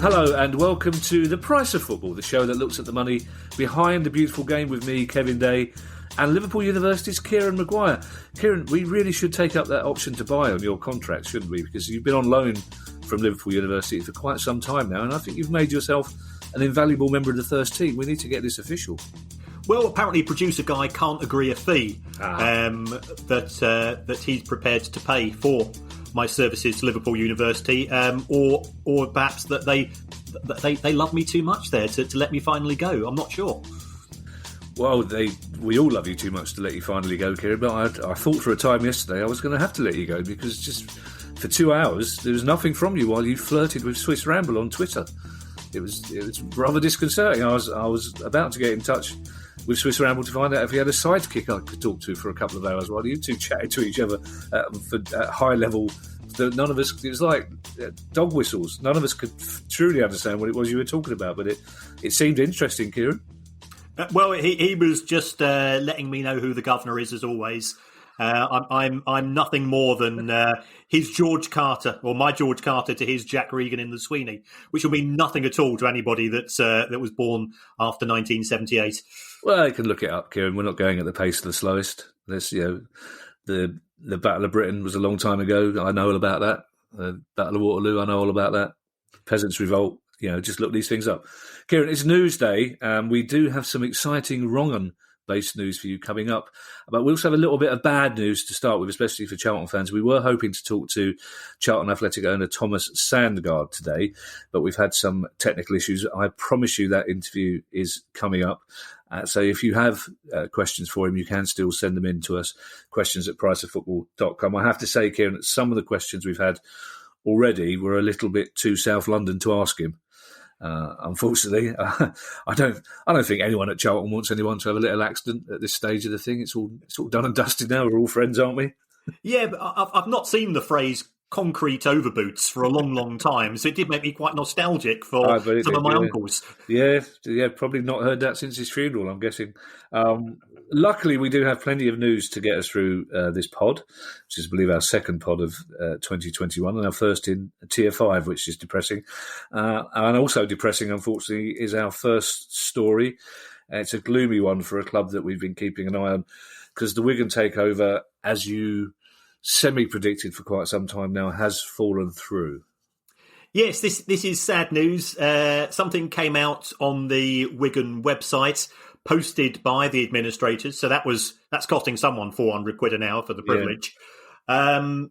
Hello and welcome to The Price of Football, the show that looks at the money behind the beautiful game with me, Kevin Day, and Liverpool University's Kieran Maguire. Kieran, we really should take up that option to buy on your contract, shouldn't we? Because you've been on loan from Liverpool University for quite some time now, and I think you've made yourself an invaluable member of the first team. We need to get this official. Well, apparently producer guy can't agree a fee that he's prepared to pay for my services to Liverpool University, or perhaps that they love me too much there to let me finally go. I'm not sure. Well, we all love you too much to let you finally go, Kieran, but I thought for a time yesterday I was going to have to let you go because just for 2 hours there was nothing from you while you flirted with Swiss Ramble on Twitter. It was rather disconcerting. I was about to get in touch with Swiss Ramble to find out if he had a sidekick I could talk to for a couple of hours while you two chatted to each other at high level. None of us, it was like dog whistles. None of us could truly understand what it was you were talking about, but it seemed interesting, Kieran. Well, he was just letting me know who the governor is, as always. I'm nothing more than his George Carter, or my George Carter to his Jack Regan in the Sweeney, which will mean nothing at all to anybody that was born after 1978. Well, you can look it up, Kieran. We're not going at the pace of the slowest. There's, the Battle of Britain was a long time ago. I know all about that. The Battle of Waterloo, I know all about that. Peasants' Revolt. Just look these things up. Kieran, it's Newsday. We do have some exciting wrong-un-based news for you coming up. But we also have a little bit of bad news to start with, especially for Charlton fans. We were hoping to talk to Charlton Athletic owner Thomas Sandgaard today, but we've had some technical issues. I promise you that interview is coming up. So if you have questions for him, you can still send them in to us, questions@priceoffootball.com. I have to say, Kieran, that some of the questions we've had already were a little bit too South London to ask him. Unfortunately, I don't think anyone at Charlton wants anyone to have a little accident at this stage of the thing. It's all done and dusted now. We're all friends, aren't we? Yeah, but I've not seen the phrase concrete overboots for a long, long time, so it did make me quite nostalgic for some of my uncles. Yeah, probably not heard that since his funeral, I'm guessing. Luckily, we do have plenty of news to get us through this pod, which is, I believe, our second pod of 2021 and our first in Tier 5, which is depressing. And also depressing, unfortunately, is our first story. It's a gloomy one for a club that we've been keeping an eye on because the Wigan takeover, as you semi-predicted for quite some time now, has fallen through. Yes, this is sad news. Something came out on the Wigan website, posted by the administrators. So that's costing someone £400 an hour for the privilege. Yeah.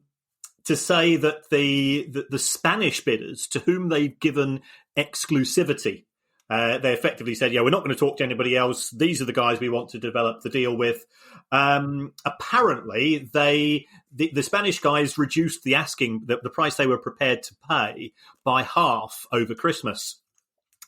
To say that the Spanish bidders, to whom they've given exclusivity, they effectively said, we're not going to talk to anybody else. These are the guys we want to develop the deal with. Apparently, the Spanish guys reduced the price they were prepared to pay by half over Christmas.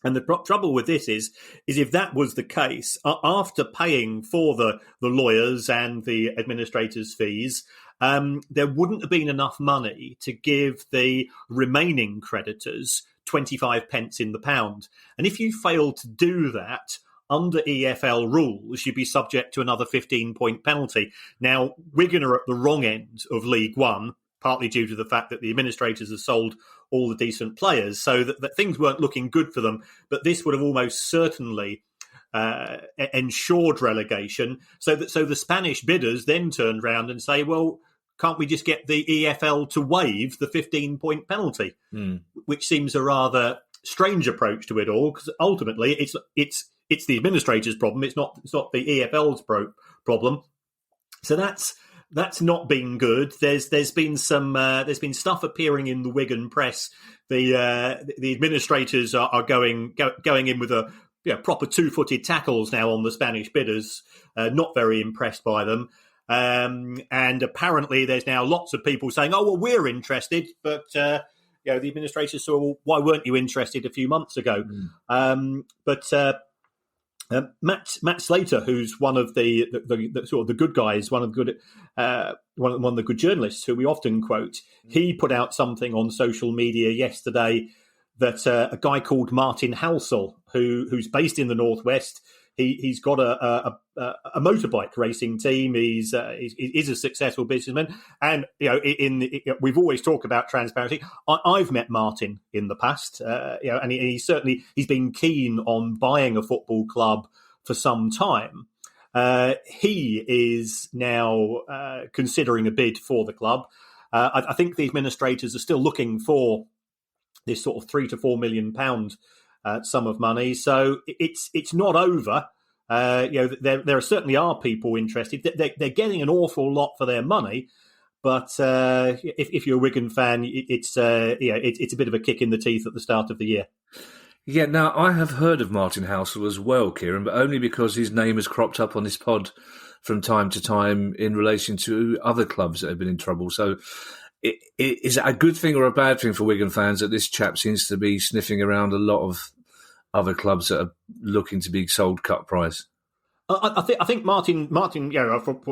And the trouble with this is if that was the case, after paying for the lawyers and the administrators' fees, there wouldn't have been enough money to give the remaining creditors 25 pence in the pound. And if you fail to do that, under EFL rules, you'd be subject to another 15-point penalty. Now, Wigan are at the wrong end of League One, partly due to the fact that the administrators have sold all the decent players, so that things weren't looking good for them. But this would have almost certainly ensured relegation. So the Spanish bidders then turned round and say, well, can't we just get the EFL to waive the 15-point penalty? Which seems a rather strange approach to it all, because ultimately it's the administrators' problem. It's not the EFL's problem. So that's not been good. There's been stuff appearing in the Wigan press. The administrators are going in with a proper 2-footed tackles now on the Spanish bidders. Not very impressed by them. And apparently there's now lots of people saying, oh, well, we're interested, but the administrators said, well, why weren't you interested a few months ago? Matt Slater, who's one of the sort of the good guys, one of the good journalists who we often quote, he put out something on social media yesterday that a guy called Martin Halsall, who's based in the Northwest, He's got a motorbike racing team. He's a successful businessman, and we've always talked about transparency. I've met Martin in the past, and he's been keen on buying a football club for some time. He is now considering a bid for the club. I think the administrators are still looking for this sort of £3 to £4 million sum of money. So it's not over. There certainly are people interested. They're getting an awful lot for their money. But if you're a Wigan fan, it's a bit of a kick in the teeth at the start of the year. Yeah, now I have heard of Martin Housel as well, Kieran, but only because his name has cropped up on this pod from time to time in relation to other clubs that have been in trouble. So is it a good thing or a bad thing for Wigan fans that this chap seems to be sniffing around a lot of other clubs that are looking to be sold cut price? I think Martin,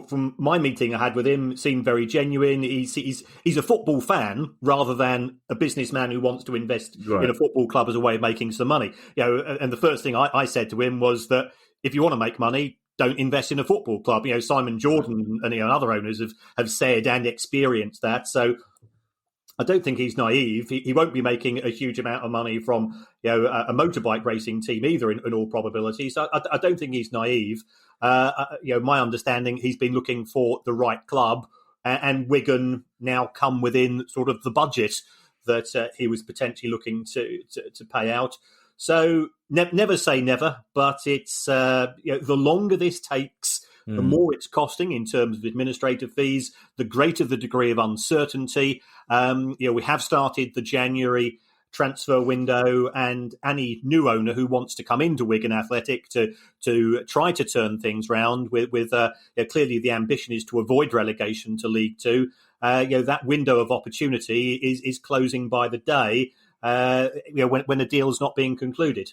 from my meeting I had with him, seemed very genuine. He's a football fan rather than a businessman who wants to invest in a football club as a way of making some money. And the first thing I said to him was that if you want to make money, don't invest in a football club. Simon Jordan and other owners have said and experienced that. So I don't think he's naive. He won't be making a huge amount of money from a motorbike racing team either, in all probability. So I don't think he's naive. My understanding, he's been looking for the right club, and Wigan now come within sort of the budget that he was potentially looking to pay out. So never say never, but it's the longer this takes, the more it's costing in terms of administrative fees, the greater the degree of uncertainty. We have started the January transfer window, and any new owner who wants to come into Wigan Athletic to try to turn things round with clearly the ambition is to avoid relegation to League Two. That window of opportunity is closing by the day. When a deal's not being concluded.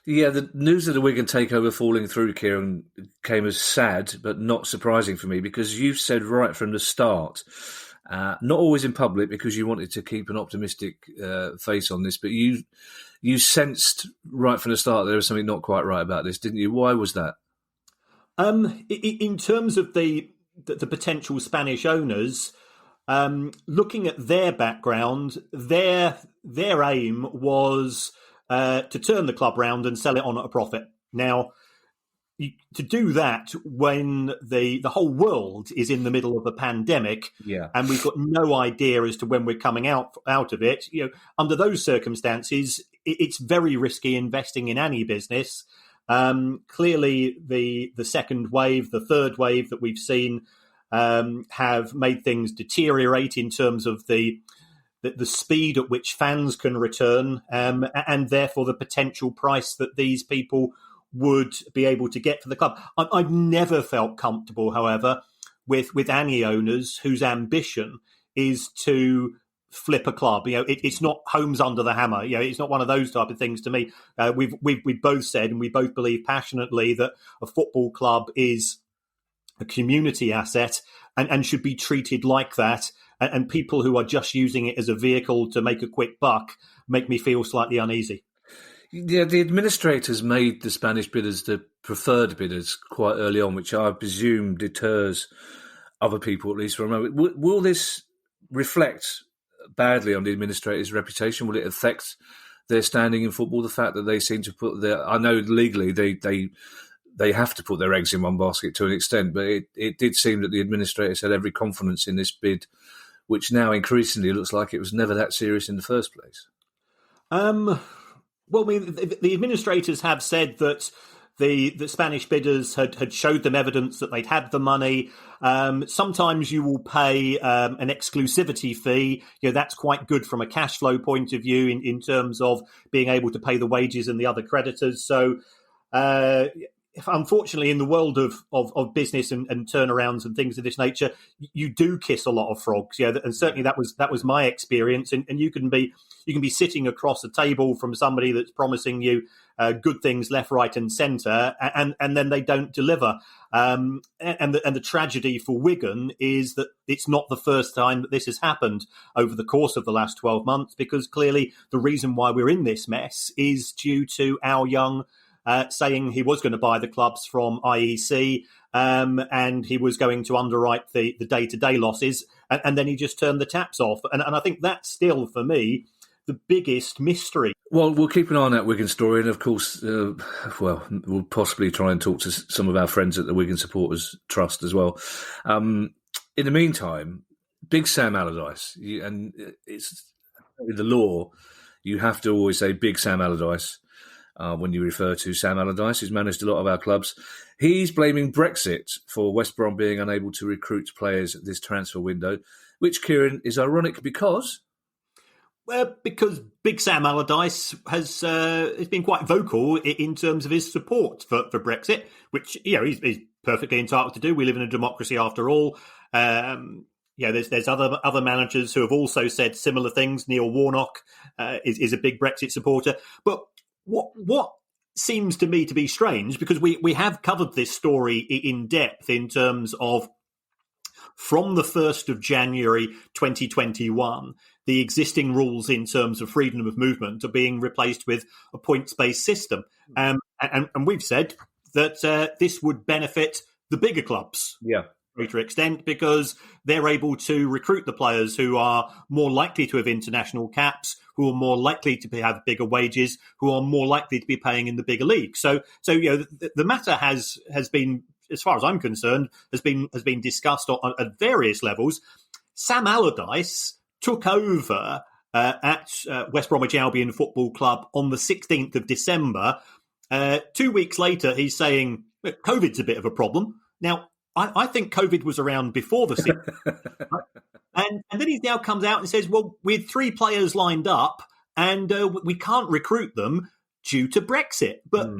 Yeah, the news of the Wigan takeover falling through, Kieran, came as sad but not surprising for me, because you've said right from the start, not always in public because you wanted to keep an optimistic face on this, but you sensed right from the start there was something not quite right about this, didn't you? Why was that? In terms of the potential Spanish owners, looking at their background, their aim was to turn the club round and sell it on at a profit. Now, to do that when the whole world is in the middle of a pandemic, and we've got no idea as to when we're coming out of it, under those circumstances, it's very risky investing in any business. Clearly, the second wave, the third wave that we've seen, have made things deteriorate in terms of the speed at which fans can return, and therefore the potential price that these people would be able to get for the club. I've never felt comfortable, however, with any owners whose ambition is to flip a club. It's not homes under the hammer. It's not one of those type of things to me. We've both said, and we both believe passionately, that a football club is a community asset and should be treated like that. And people who are just using it as a vehicle to make a quick buck make me feel slightly uneasy. Yeah, the administrators made the Spanish bidders the preferred bidders quite early on, which I presume deters other people, at least for a moment. Will this reflect badly on the administrators' reputation? Will it affect their standing in football? The fact that they seem to put I know legally they have to put their eggs in one basket to an extent, but it did seem that the administrators had every confidence in this bid, which now increasingly looks like it was never that serious in the first place. Well, I mean, the administrators have said that the Spanish bidders had showed them evidence that they'd had the money. Sometimes you will pay an exclusivity fee. That's quite good from a cash flow point of view in terms of being able to pay the wages and the other creditors. So, unfortunately, in the world of business and turnarounds and things of this nature, you do kiss a lot of frogs. And certainly that was my experience. And you can be sitting across a table from somebody that's promising you good things left, right, and centre, and then they don't deliver. And the tragedy for Wigan is that it's not the first time that this has happened over the course of the last 12 months, because clearly the reason why we're in this mess is due to our young saying he was going to buy the clubs from IEC, and he was going to underwrite the day-to-day losses, and then he just turned the taps off. And I think that's still, for me, the biggest mystery. Well, we'll keep an eye on that Wigan story, and of course, we'll possibly try and talk to some of our friends at the Wigan Supporters Trust as well. In the meantime, big Sam Allardyce, and it's the law. You have to always say big Sam Allardyce when you refer to Sam Allardyce, who's managed a lot of our clubs. He's blaming Brexit for West Brom being unable to recruit players at this transfer window, which, Kieran, is ironic because... Well, because big Sam Allardyce has been quite vocal in terms of his support for Brexit, which he's perfectly entitled to do. We live in a democracy after all. There's other managers who have also said similar things. Neil Warnock is a big Brexit supporter. But what seems to me to be strange, because we have covered this story in depth in terms of from the 1st of January 2021, the existing rules in terms of freedom of movement are being replaced with a points-based system. And we've said that this would benefit the bigger clubs. Yeah. Greater extent, because they're able to recruit the players who are more likely to have international caps, who are more likely to have bigger wages, who are more likely to be paying in the bigger league. So the matter has been, as far as I'm concerned, has been discussed at various levels. Sam Allardyce took over at West Bromwich Albion Football Club on the 16th of December. 2 weeks later, he's saying COVID's a bit of a problem. Now, I think COVID was around before the season. and then he now comes out and says, well, we had 3 players lined up and we can't recruit them due to Brexit. But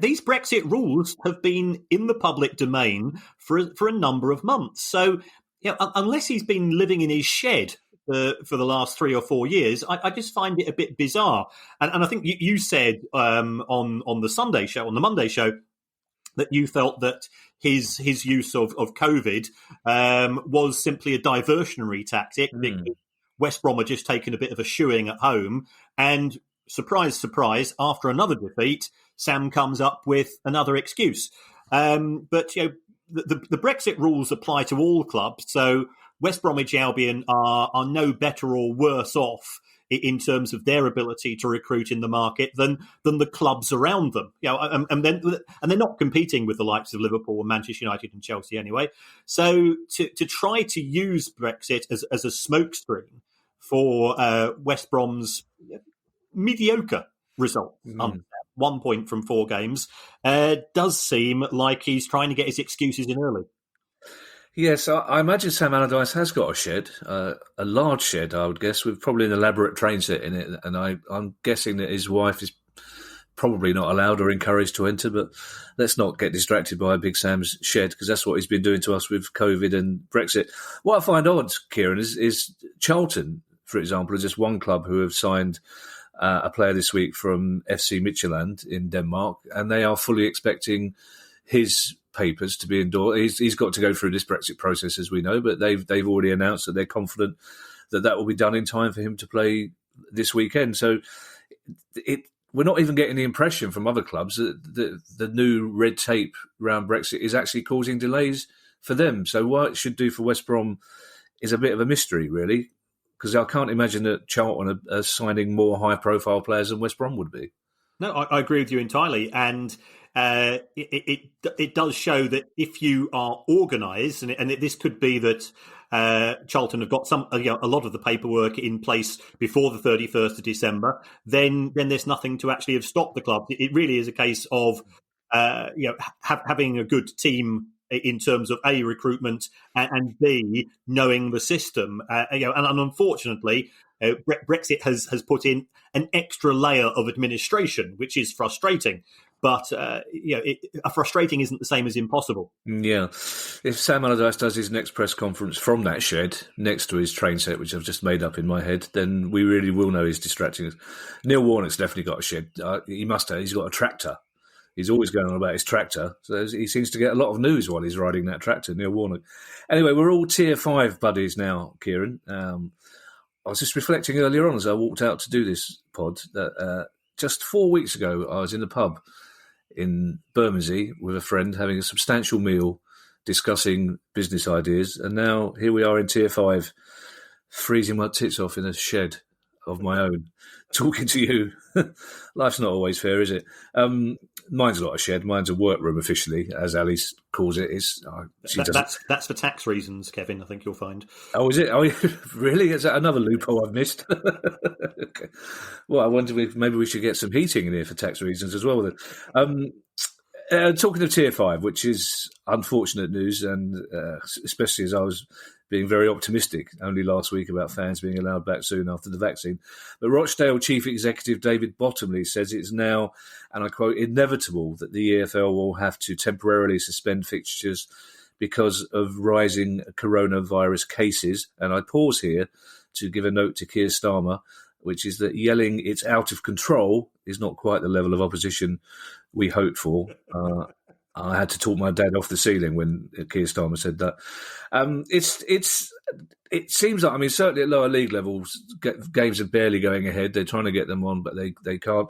these Brexit rules have been in the public domain for a number of months. So unless he's been living in his shed for the last 3 or 4 years, I just find it a bit bizarre. And I think you said on the Monday show, that you felt that his use of COVID was simply a diversionary tactic. Because West Brom had just taken a bit of a shoeing at home, and surprise, surprise, after another defeat, Sam comes up with another excuse. But the Brexit rules apply to all clubs, so West Bromwich Albion are no better or worse off in terms of their ability to recruit in the market than the clubs around them. And they're not competing with the likes of Liverpool and Manchester United and Chelsea anyway. So to try to use Brexit as a smokescreen for West Brom's mediocre result, 1 point from 4 games, does seem like he's trying to get his excuses in early. Yes, I imagine Sam Allardyce has got a shed, a large shed, I would guess, with probably an elaborate train set in it. And I'm guessing that his wife is probably not allowed or encouraged to enter. But let's not get distracted by Big Sam's shed, because that's what he's been doing to us with COVID and Brexit. What I find odd, Kieran, is Charlton, for example, is just one club who have signed a player this week from FC Midtjylland in Denmark, and they are fully expecting his papers to be endorsed. He's got to go through this Brexit process, as we know, but they've already announced that they're confident that will be done in time for him to play this weekend. So we're not even getting the impression from other clubs that the new red tape around Brexit is actually causing delays for them. So what it should do for West Brom is a bit of a mystery, really, because I can't imagine that Charlton are signing more high-profile players than West Brom would be. No, I agree with you entirely, and it does show that if you are organised, and this could be that Charlton have got a lot of the paperwork in place before the 31st of December, then there's nothing to actually have stopped the club. It really is a case of having a good team in terms of A, recruitment, and B, knowing the system. And unfortunately, Brexit has put in an extra layer of administration, which is frustrating. But frustrating isn't the same as impossible. Yeah, if Sam Allardyce does his next press conference from that shed next to his train set, which I've just made up in my head, then we really will know he's distracting us. Neil Warnock's definitely got a shed. He must have. He's got a tractor. He's always going on about his tractor. So he seems to get a lot of news while he's riding that tractor, Neil Warnock. Anyway, we're all Tier 5 buddies now, Kieran. I was just reflecting earlier on as I walked out to do this pod that just 4 weeks ago, I was in a pub in Bermondsey with a friend having a substantial meal, discussing business ideas, and now here we are in Tier 5, freezing my tits off in a shed of my own, talking to you. Life's not always fair, is it? Mine's not a shed. Mine's a workroom officially, as Alice calls it. That's for tax reasons, Kevin. I think you'll find. Oh, is it? Oh, really? Is that another loophole I've missed? Okay. Well, I wonder if maybe we should get some heating in here for tax reasons as well. Then, talking of Tier 5, which is unfortunate news, and especially as I was being very optimistic only last week about fans being allowed back soon after the vaccine. But Rochdale Chief Executive David Bottomley says it's now, and I quote, inevitable that the EFL will have to temporarily suspend fixtures because of rising coronavirus cases. And I pause here to give a note to Keir Starmer, which is that yelling "it's out of control" is not quite the level of opposition we hoped for. I had to talk my dad off the ceiling when Keir Starmer said that. It seems like, I mean, certainly at lower league levels, games are barely going ahead. They're trying to get them on, but they can't.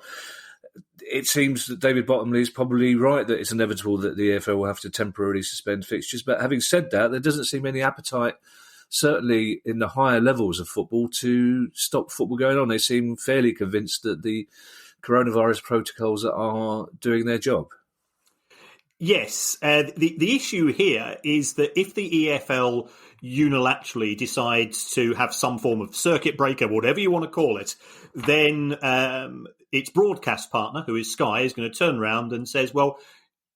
It seems that David Bottomley is probably right that it's inevitable that the EFL will have to temporarily suspend fixtures. But having said that, there doesn't seem any appetite, certainly in the higher levels of football, to stop football going on. They seem fairly convinced that the coronavirus protocols are doing their job. Yes. The issue here is that if the EFL unilaterally decides to have some form of circuit breaker, whatever you want to call it, then its broadcast partner, who is Sky, is going to turn around and says, well,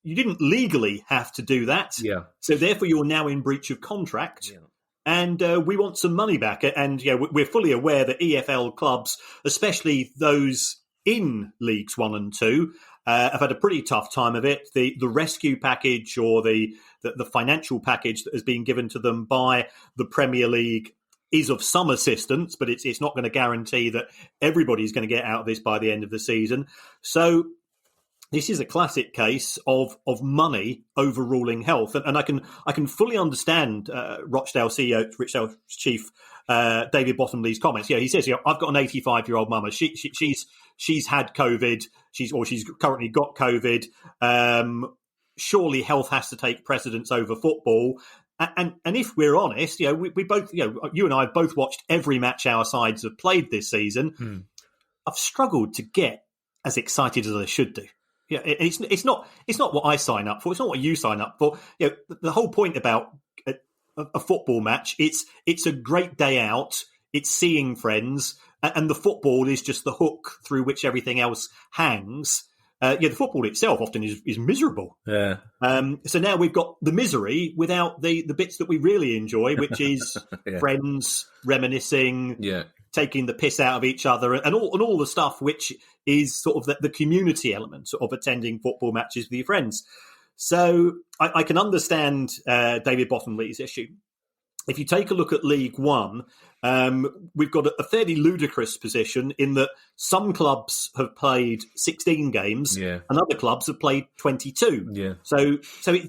you didn't legally have to do that. Yeah. So therefore you're now in breach of contract. Yeah. And we want some money back. And we're fully aware that EFL clubs, especially those in Leagues 1 and 2, have had a pretty tough time of it. The rescue package or the financial package that has been given to them by the Premier League is of some assistance, but it's not going to guarantee that everybody's going to get out of this by the end of the season. So this is a classic case of money overruling health, and I can fully understand Rochdale CEO, Rochdale Chief David Bottomley's comments. Yeah, he says, I've got an 85-year-old mama. She's had COVID. She's currently got COVID. Surely health has to take precedence over football. And if we're honest, we both, you and I have both watched every match our sides have played this season. I've struggled to get as excited as I should do. Yeah, it's not what I sign up for. It's not what you sign up for. The whole point about a football match, it's a great day out. It's seeing friends, and the football is just the hook through which everything else hangs. The football itself often is miserable. Yeah. So now we've got the misery without the bits that we really enjoy, which is friends reminiscing, taking the piss out of each other, and all the stuff which is sort of the community element of attending football matches with your friends. So I can understand David Bottomley's issue. If you take a look at League One, we've got a fairly ludicrous position in that some clubs have played 16 games and other clubs have played 22. Yeah. So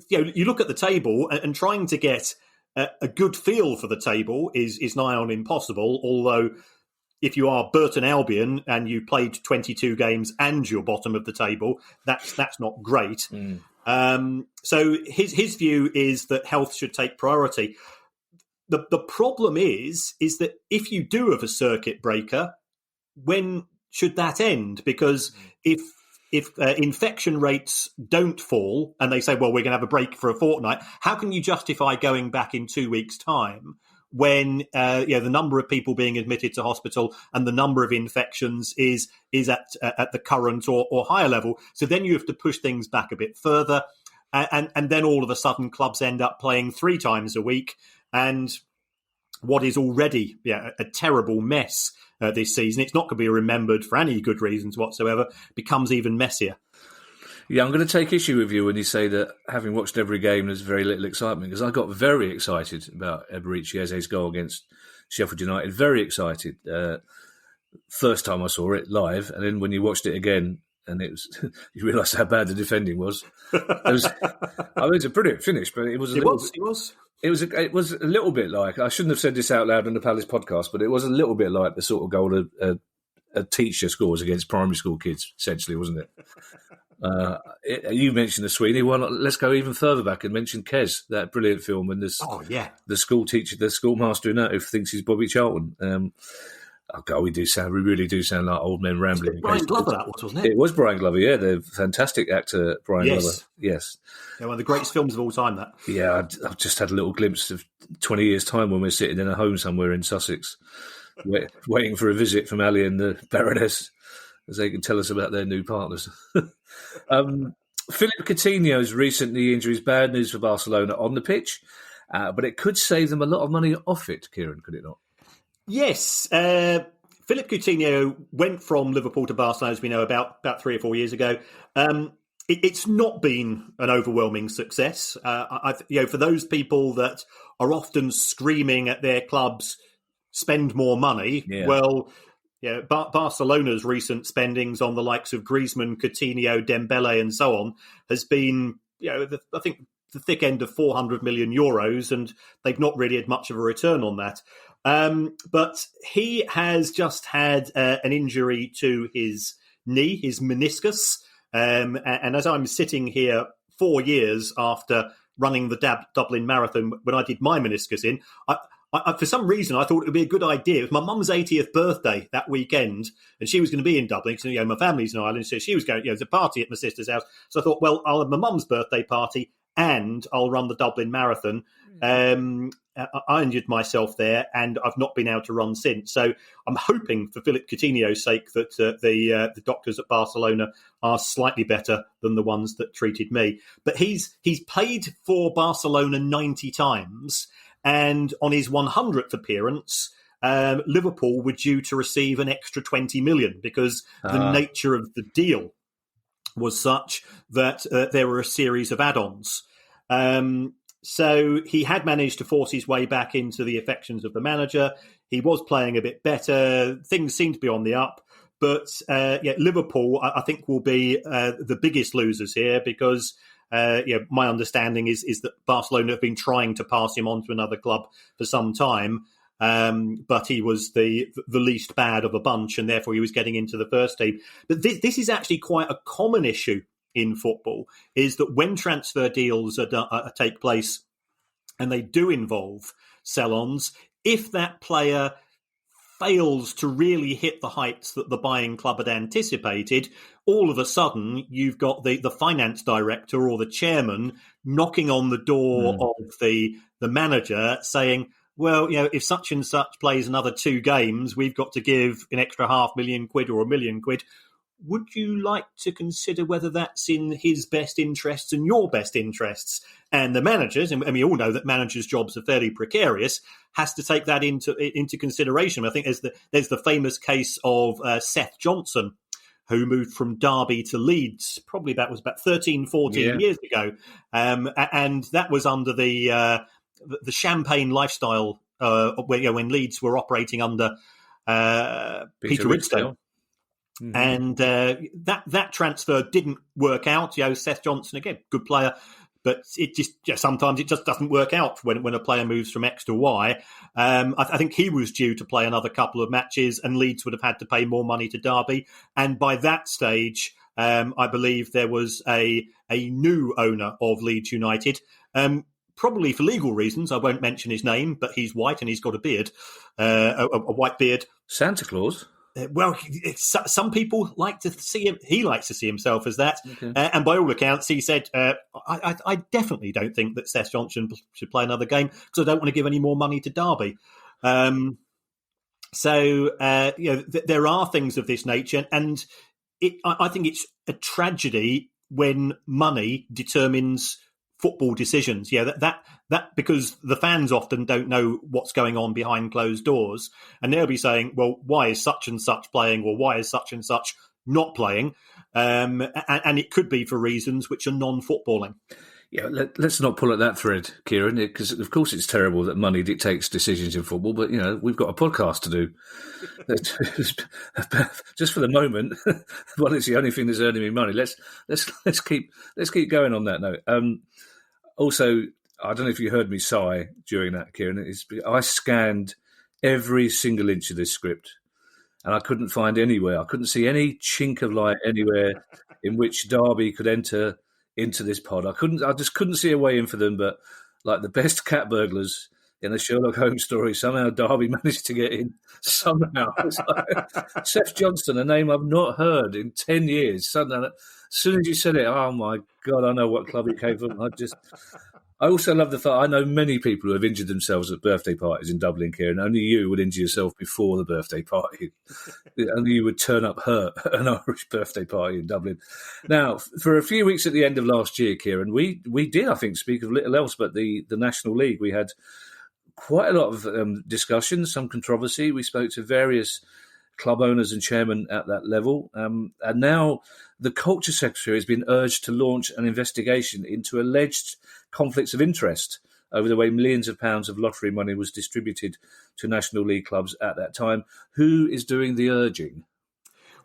you look at the table and trying to get a good feel for the table is nigh on impossible, although if you are Burton Albion and you played 22 games and you're bottom of the table, that's not great. So his view is that health should take priority. The problem is that if you do have a circuit breaker, when should that end? Because if infection rates don't fall and they say, well, we're going to have a break for a fortnight, how can you justify going back in 2 weeks' time when the number of people being admitted to hospital and the number of infections is at the current or higher level? So then you have to push things back a bit further. And then all of a sudden clubs end up playing 3 times a week. And what is already a terrible mess this season, it's not going to be remembered for any good reasons whatsoever, becomes even messier. Yeah, I'm going to take issue with you when you say that having watched every game, there's very little excitement, because I got very excited about Eberechi Eze's goal against Sheffield United. Very excited. First time I saw it live, and then when you watched it again, and it was, you realised how bad the defending was. It's a brilliant finish, but it was a little bit like, I shouldn't have said this out loud on the Palace podcast, but it was a little bit like the sort of goal a teacher scores against primary school kids, essentially, wasn't it? You mentioned the Sweeney. Well, let's go even further back and mention Kes, that brilliant film, and this the school teacher, the schoolmaster in that who thinks he's Bobby Charlton. Oh God, we really do sound like old men rambling. Brian Glover, that was, wasn't it? It was Brian Glover, yeah, the fantastic actor Brian Glover. Yes. Yeah, one of the greatest films of all time, that. Yeah, I've just had a little glimpse of 20 years' time when we're sitting in a home somewhere in Sussex, waiting for a visit from Ali and the Baroness, as they can tell us about their new partners. Phillipe Coutinho's recently injuries, bad news for Barcelona on the pitch, but it could save them a lot of money off it, Kieran, could it not? Yes. Phillipe Coutinho went from Liverpool to Barcelona, as we know, about 3 or 4 years ago. It's not been an overwhelming success. For those people that are often screaming at their clubs, spend more money, Barcelona's recent spendings on the likes of Griezmann, Coutinho, Dembele and so on has been, I think, the thick end of 400 million euros, and they've not really had much of a return on that. But he has just had an injury to his knee, his meniscus. And as I'm sitting here 4 years after running the Dublin Marathon, when I did my meniscus in, I, for some reason, I thought it would be a good idea. It was my mum's 80th birthday that weekend, and she was going to be in Dublin because my family's in Ireland, so she was going. There's a party at my sister's house. So I thought, well, I'll have my mum's birthday party and I'll run the Dublin Marathon. I injured myself there, and I've not been able to run since. So I'm hoping, for Phillipe Coutinho's sake, that the doctors at Barcelona are slightly better than the ones that treated me. But he's played for Barcelona 90 times, and on his 100th appearance, Liverpool were due to receive an extra 20 million because the nature of the deal was such that there were a series of add-ons. So he had managed to force his way back into the affections of the manager. He was playing a bit better. Things seem to be on the up. But Liverpool, I think, will be the biggest losers here because my understanding is that Barcelona have been trying to pass him on to another club for some time. But he was the least bad of a bunch, and therefore he was getting into the first team. But this is actually quite a common issue in football, is that when transfer deals take place and they do involve sell-ons, if that player fails to really hit the heights that the buying club had anticipated, all of a sudden you've got the finance director or the chairman knocking on the door of the manager saying, well, if such and such plays another 2 games, we've got to give an extra £500,000 or £1 million. Would you like to consider whether that's in his best interests and your best interests? And the managers, and we all know that managers' jobs are fairly precarious, has to take that into consideration. I think there's the famous case of Seth Johnson, who moved from Derby to Leeds, probably that was about 13, 14 years ago. And that was under the champagne lifestyle when Leeds were operating under Peter Ridsdale. Mm-hmm. And that transfer didn't work out. Seth Johnson, again, good player, but it just sometimes it just doesn't work out when a player moves from X to Y. I think he was due to play another couple of matches, and Leeds would have had to pay more money to Derby. And by that stage, I believe there was a new owner of Leeds United. Probably for legal reasons, I won't mention his name, but he's white and he's got a beard, a white beard. Santa Claus. Well, some people like to see him. He likes to see himself as that. Okay. And by all accounts, he said, I definitely don't think that Seth Johnson should play another game because I don't want to give any more money to Derby. There are things of this nature. And I think it's a tragedy when money determines football decisions. That because the fans often don't know what's going on behind closed doors, and they'll be saying, well, why is such and such playing, or why is such and such not playing? And it could be for reasons which are non-footballing. Yeah, let's not pull at that thread, Kieran, because of course it's terrible that money dictates decisions in football, but we've got a podcast to do. Just for the moment, well, it's the only thing that's earning me money. Let's keep going on that note. Also, I don't know if you heard me sigh during that, Kieran. I scanned every single inch of this script and I couldn't find anywhere. I couldn't see any chink of light anywhere in which Derby could enter into this pod. I just couldn't see a way in for them. But like the best cat burglars in the Sherlock Holmes story, somehow Derby managed to get in. Somehow, it's like Seth Johnston, a name I've not heard in 10 years. Suddenly, as soon as you said it, oh my God, I know what club he came from. I also love the fact I know many people who have injured themselves at birthday parties in Dublin, Kieran. Only you would injure yourself before the birthday party. Only you would turn up hurt at an Irish birthday party in Dublin. Now, for a few weeks at the end of last year, Kieran, we did, I think, speak of little else but the National League. We had quite a lot of discussion, some controversy. We spoke to various club owners and chairmen at that level. And now the Culture Secretary has been urged to launch an investigation into alleged conflicts of interest over the way millions of pounds of lottery money was distributed to National League clubs at that time. Who is doing the urging?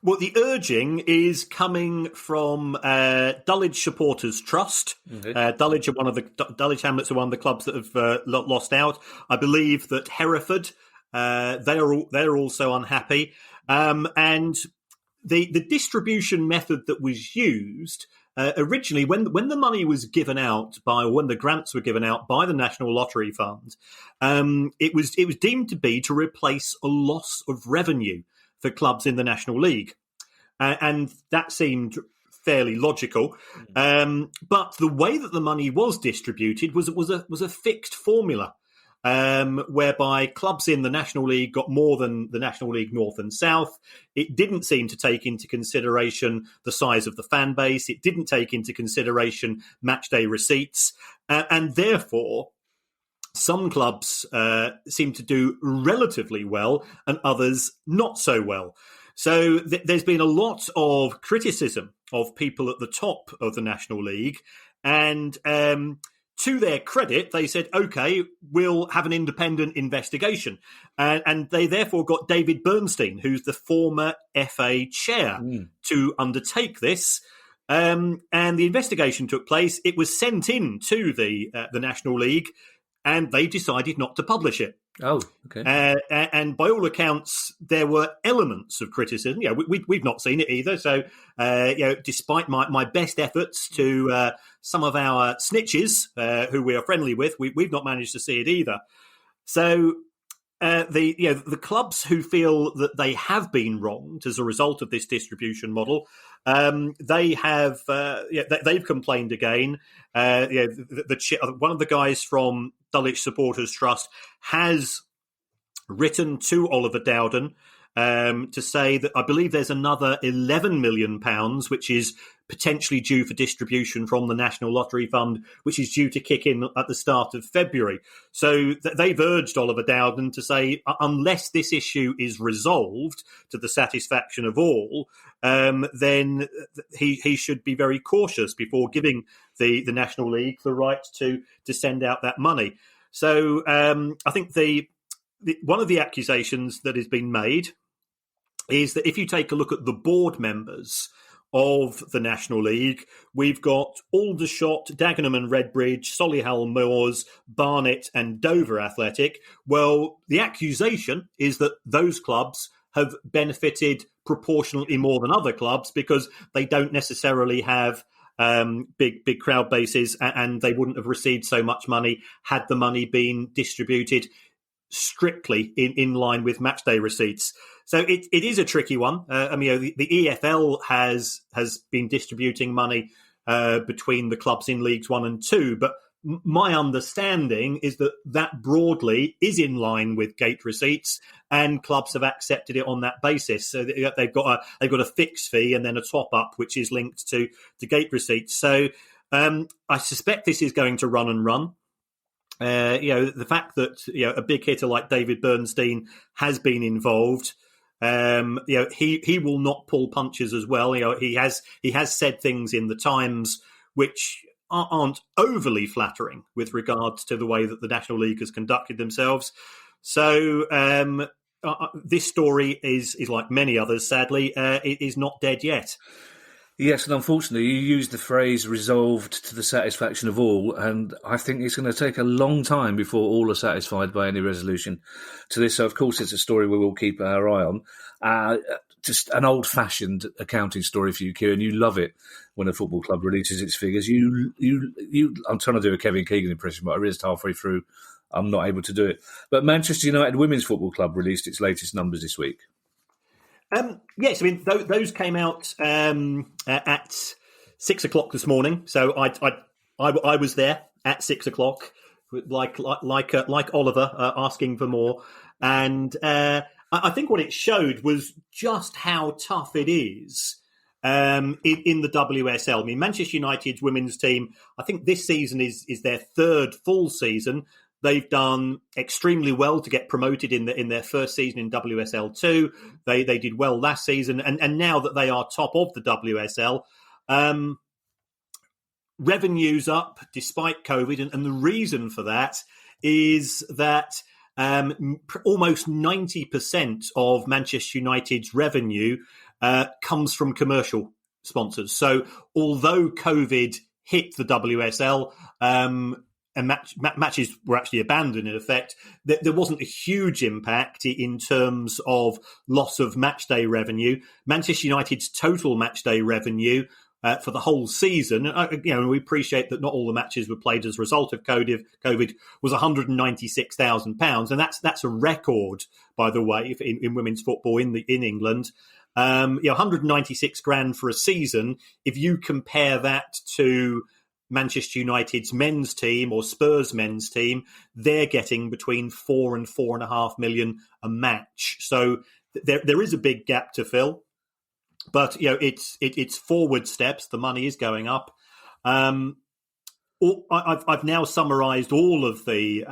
Well, the urging is coming from Dulwich Supporters Trust. Okay. Dulwich Hamlets are one of the clubs that have lost out. I believe that Hereford, they're also unhappy. And the distribution method that was used originally, when the money was given out when the grants were given out by the National Lottery Fund, it was deemed to be to replace a loss of revenue for clubs in the National League, and that seemed fairly logical. But the way that the money was distributed was a fixed formula, whereby clubs in the National League got more than the National League North and South. It didn't seem to take into consideration the size of the fan base. It didn't take into consideration match day receipts, and therefore some clubs seem to do relatively well and others not so well. So there's been a lot of criticism of people at the top of the National League, and to their credit, they said, OK, we'll have an independent investigation. And they therefore got David Bernstein, who's the former FA chair, to undertake this. And the investigation took place. It was sent in to the National League, and they decided not to publish it. Oh, okay. And by all accounts, there were elements of criticism. We've not seen it either. So, despite my best efforts to some of our snitches who we are friendly with, we've not managed to see it either. So, the clubs who feel that they have been wronged as a result of this distribution model, they've complained again. One of the guys from Dulwich Supporters Trust has written to Oliver Dowden to say that I believe there's another £11 million, which is potentially due for distribution from the National Lottery Fund, which is due to kick in at the start of February. So they've urged Oliver Dowden to say, unless this issue is resolved to the satisfaction of all, then he should be very cautious before giving the National League the right to send out that money. So I think one of the accusations that has been made is that if you take a look at the board members of the National League, we've got Aldershot, Dagenham and Redbridge, Solihull Moors, Barnet and Dover Athletic. Well, the accusation is that those clubs have benefited proportionately more than other clubs because they don't necessarily have big crowd bases, and they wouldn't have received so much money had the money been distributed strictly in line with matchday receipts. So it is a tricky one. The EFL has been distributing money between the clubs in Leagues 1 and 2, but my understanding is that broadly is in line with gate receipts, and clubs have accepted it on that basis. So they've got a fixed fee and then a top up, which is linked to gate receipts. So I suspect this is going to run and run. The fact that a big hitter like David Bernstein has been involved, he will not pull punches as well. He has said things in the Times which aren't overly flattering with regards to the way that the National League has conducted themselves. So this story is like many others, sadly, it is not dead yet. Yes, and unfortunately, you used the phrase "resolved to the satisfaction of all," and I think it's going to take a long time before all are satisfied by any resolution to this. So, of course, it's a story we will keep our eye on. Just an old-fashioned accounting story for you, Kieran. You love it when a football club releases its figures. You. I'm trying to do a Kevin Keegan impression, but I realised halfway through I'm not able to do it. But Manchester United Women's Football Club released its latest numbers this week. Yes, I mean those came out at 6 o'clock this morning. So I was there at 6 o'clock, like Oliver asking for more, and I think what it showed was just how tough it is in the WSL. I mean, Manchester United's women's team, I think this season is their third full season. They've done extremely well to get promoted in their first season in WSL 2. They did well last season, and now that they are top of the WSL, revenue's up despite COVID, and the reason for that is that almost 90% of Manchester United's revenue comes from commercial sponsors. So although COVID hit the WSL, and matches were actually abandoned in effect, there wasn't a huge impact in terms of loss of matchday revenue. Manchester United's total matchday revenue for the whole season, we appreciate that not all the matches were played as a result of COVID, was £196,000, and that's a record, by the way, in women's football in England. 196 grand for a season. If you compare that to Manchester United's men's team or Spurs men's team, they're getting between 4 and 4.5 million a match. So there is a big gap to fill, but it's forward steps. The money is going up. I've now summarised all of the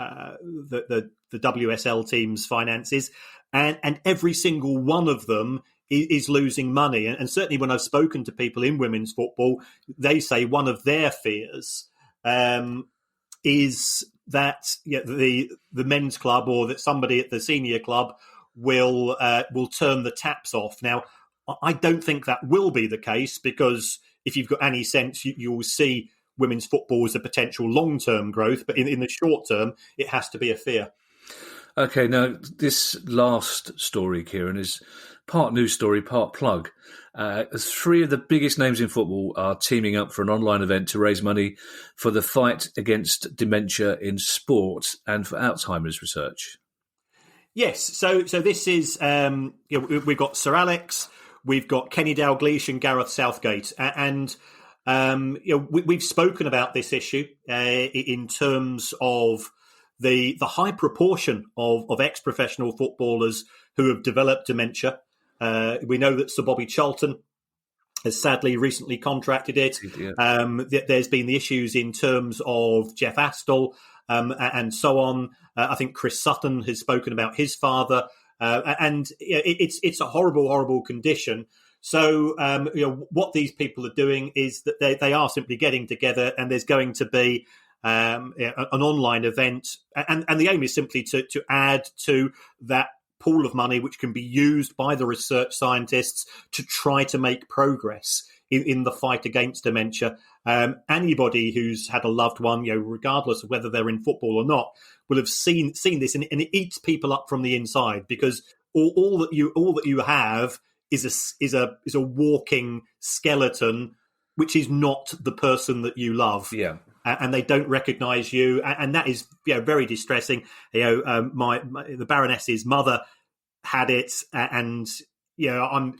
WSL team's finances, and every single one of them is losing money. And certainly when I've spoken to people in women's football, they say one of their fears is that the men's club or that somebody at the senior club will turn the taps off. Now, I don't think that will be the case, because if you've got any sense, you'll see women's football as a potential long-term growth. But in the short term, it has to be a fear. Okay, now this last story, Kieran, is part news story, part plug. Three of the biggest names in football are teaming up for an online event to raise money for the fight against dementia in sport and for Alzheimer's research. Yes, so this is we've got Sir Alex, we've got Kenny Dalglish and Gareth Southgate, and we've spoken about this issue in terms of the high proportion of ex-professional footballers who have developed dementia. We know that Sir Bobby Charlton has sadly recently contracted it. Yeah. There's been the issues in terms of Jeff Astle and so on. I think Chris Sutton has spoken about his father, and it's a horrible, horrible condition. So what these people are doing is that they are simply getting together, and there's going to be an online event, and the aim is simply to add to that pool of money which can be used by the research scientists to try to make progress in the fight against dementia. Anybody who's had a loved one, regardless of whether they're in football or not, will have seen this, and it eats people up from the inside, because all that you have is a walking skeleton, which is not the person that you love. Yeah. And they don't recognise you, and that is very distressing. The Baroness's mother had it, and I'm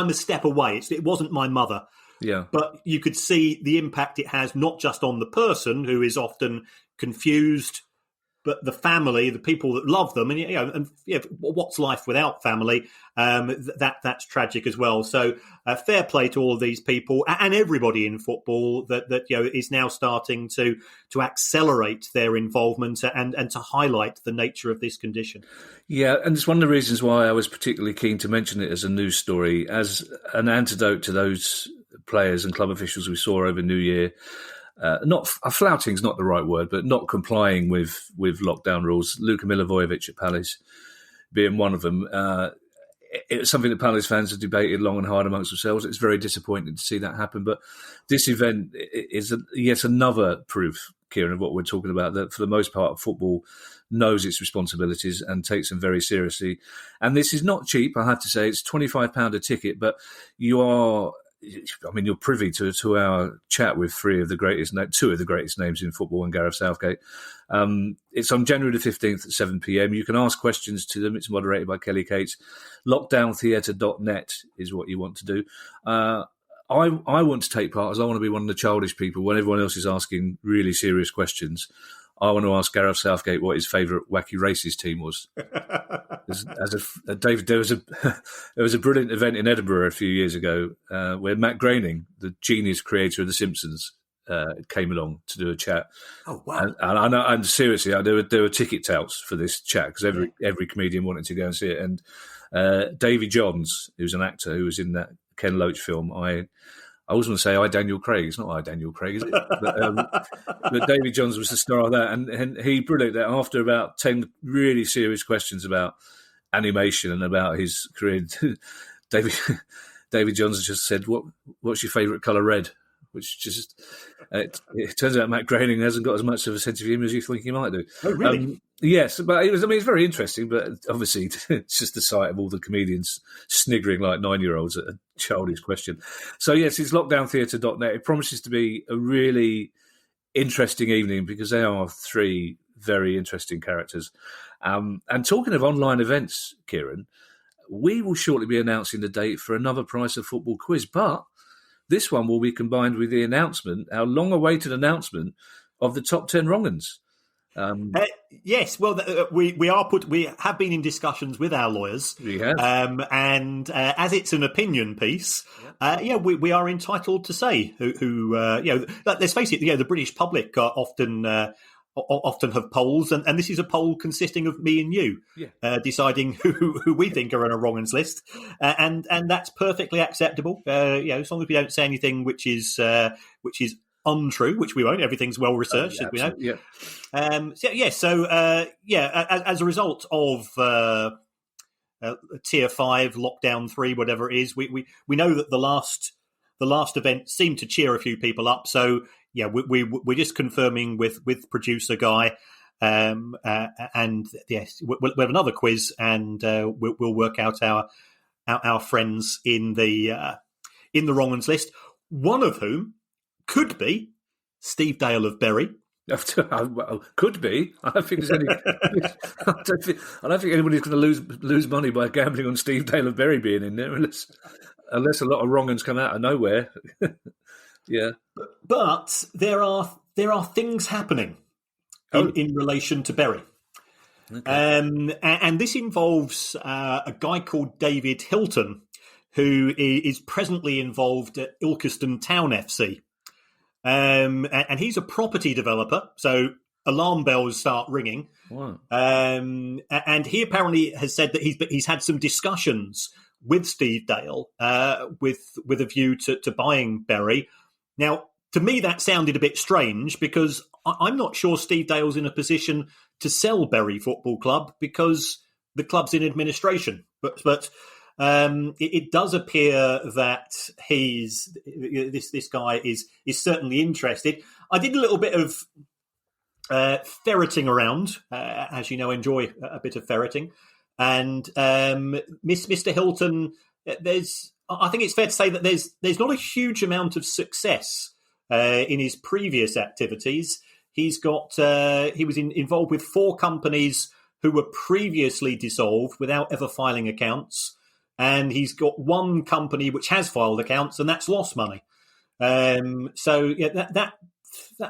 a step away. It wasn't my mother, but you could see the impact it has, not just on the person who is often confused, but the family, the people that love them, and what's life without family? That's tragic as well. So fair play to all of these people and everybody in football that is now starting to accelerate their involvement and to highlight the nature of this condition. Yeah, and it's one of the reasons why I was particularly keen to mention it as a news story, as an antidote to those players and club officials we saw over New Year. Flouting is not the right word, but not complying with lockdown rules. Luka Milivojevic at Palace being one of them. it's something that Palace fans have debated long and hard amongst themselves. It's very disappointing to see that happen. But this event is yet another proof, Kieran, of what we're talking about, that for the most part, football knows its responsibilities and takes them very seriously. And this is not cheap, I have to say. It's £25 a ticket, but you're privy to our chat with two of the greatest names in football and Gareth Southgate. It's on January the 15th at 7 p.m. You can ask questions to them. It's moderated by Kelly Cates. Lockdowntheatre.net is what you want to do. I want to take part, as I want to be one of the childish people when everyone else is asking really serious questions. I want to ask Gareth Southgate what his favourite wacky races team was. David, there was a brilliant event in Edinburgh a few years ago where Matt Groening, the genius creator of The Simpsons, came along to do a chat. Oh wow! And seriously, there were ticket touts for this chat because every comedian wanted to go and see it. And Davy Johns, who's an actor who was in that Ken Loach film, I always want to say I Daniel Craig. It's not I Daniel Craig, is it? But Davy Johns was the star of that, and he brilliant that after about 10 really serious questions about animation and about his career, Davy Johns just said, "What's your favourite colour? Red." Which just it turns out Matt Groening hasn't got as much of a sense of humour as you think he might do. Oh, really? Yes, but it's very interesting. But obviously, it's just the sight of all the comedians sniggering like 9-year-olds at a childish question. So yes, it's lockdowntheatre.net. It promises to be a really interesting evening because they are three very interesting characters. And talking of online events, Kieran, we will shortly be announcing the date for another Price of Football quiz, but this one will be combined with the announcement, our long-awaited announcement of the top 10 wrong-uns. Yes, well, we have been in discussions with our lawyers. We have. And as it's an opinion piece, we are entitled to say who let's face it, the British public often have polls, and this is a poll consisting of me and you deciding who we think are on a wrong-uns list, and that's perfectly acceptable. As long as we don't say anything which is untrue, which we won't. Everything's well researched, as we know. Yeah. As a result of Tier 5, Lockdown 3, whatever it is, we know that the last event seemed to cheer a few people up. So we're just confirming with producer Guy, and yes, we'll have another quiz, and we'll work out our friends in the wrong-uns list. One of whom could be Steve Dale of Bury. Well, could be. I don't think there's any. I don't think anybody's going to lose money by gambling on Steve Dale of Bury being in there, unless a lot of wrong-uns come out of nowhere. Yeah, but there are things happening in relation to Bury. Okay. And this involves a guy called David Hilton, who is presently involved at Ilkeston Town FC. And he's a property developer, so alarm bells start ringing. Wow. And he apparently has said that he's had some discussions with Steve Dale with a view to buying Bury. Now, to me, that sounded a bit strange because I'm not sure Steve Dale's in a position to sell Bury Football Club because the club's in administration. But it does appear that this guy is certainly interested. I did a little bit of ferreting around, as you know, enjoy a bit of ferreting, and Mr. Hilton. I think it's fair to say that there's not a huge amount of success in his previous activities. He was involved with 4 companies who were previously dissolved without ever filing accounts. And he's got one company which has filed accounts, and that's lost money. That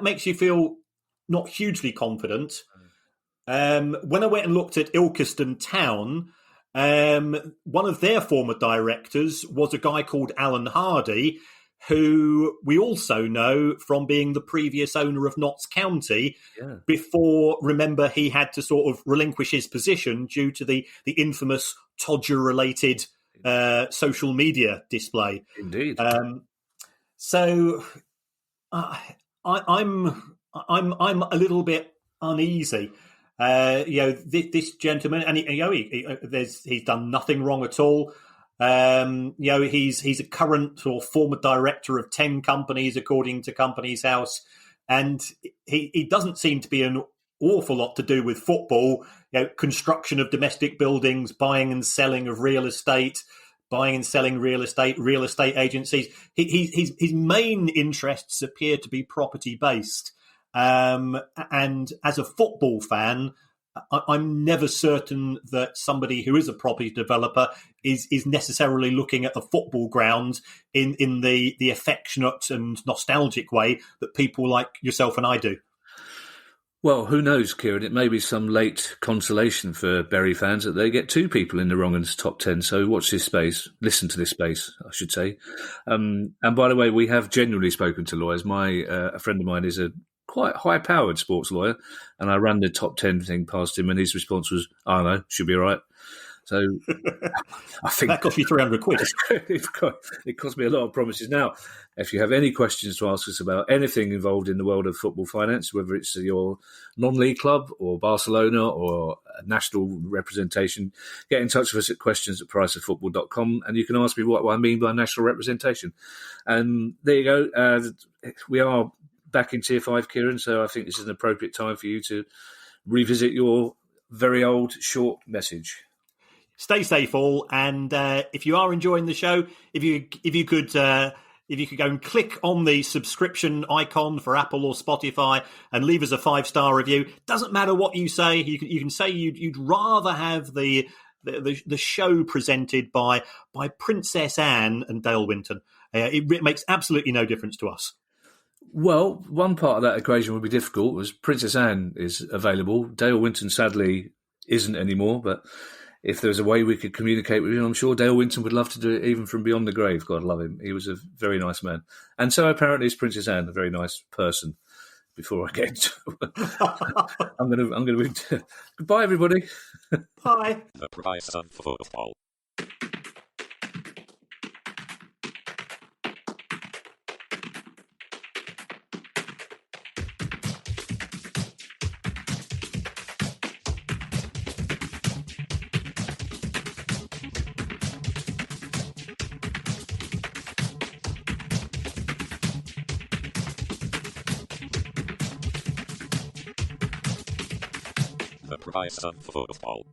makes you feel not hugely confident. When I went and looked at Ilkeston Town, one of their former directors was a guy called Alan Hardy, who we also know from being the previous owner of Notts County. Yeah. Before, remember, he had to sort of relinquish his position due to the infamous Todger-related social media display. Indeed. So I'm a little bit uneasy. This gentleman, and he's done nothing wrong at all. He's a current or former director of 10 companies, according to Companies House, and he doesn't seem to be an awful lot to do with football. Construction of domestic buildings, buying and selling of real estate, real estate agencies. His main interests appear to be property based. And as a football fan, I'm never certain that somebody who is a property developer is necessarily looking at the football ground in the affectionate and nostalgic way that people like yourself and I do. Well, who knows, Kieran? It may be some late consolation for Bury fans that they get 2 people in the wrong ends top 10. So watch this space. Listen to this space, I should say. And by the way, we have genuinely spoken to lawyers. A friend of mine is a quite high-powered sports lawyer, and I ran the top 10 thing past him, and his response was, I don't know, should be all right. So I think that cost you 300 quid. It cost me a lot of promises. Now, if you have any questions to ask us about anything involved in the world of football finance, whether it's your non-league club or Barcelona or national representation, get in touch with us at questions@priceoffootball.com, and you can ask me what I mean by national representation. And there you go. We are back in Tier 5, Kieran, so I think this is an appropriate time for you to revisit your very old short message. Stay safe, all, and if you are enjoying the show, if you could go and click on the subscription icon for Apple or Spotify and leave us a 5-star review. Doesn't matter what you say. You can say you'd rather have the show presented by Princess Anne and Dale Winton. It makes absolutely no difference to us. Well, one part of that equation would be difficult. Was Princess Anne is available. Dale Winton sadly isn't anymore, but if there was a way we could communicate with him, I'm sure Dale Winton would love to do it even from beyond the grave. God love him. He was a very nice man. And so apparently is Princess Anne, a very nice person. Before I get into it, I'm going to goodbye, everybody. Bye. The price of football. The price of football.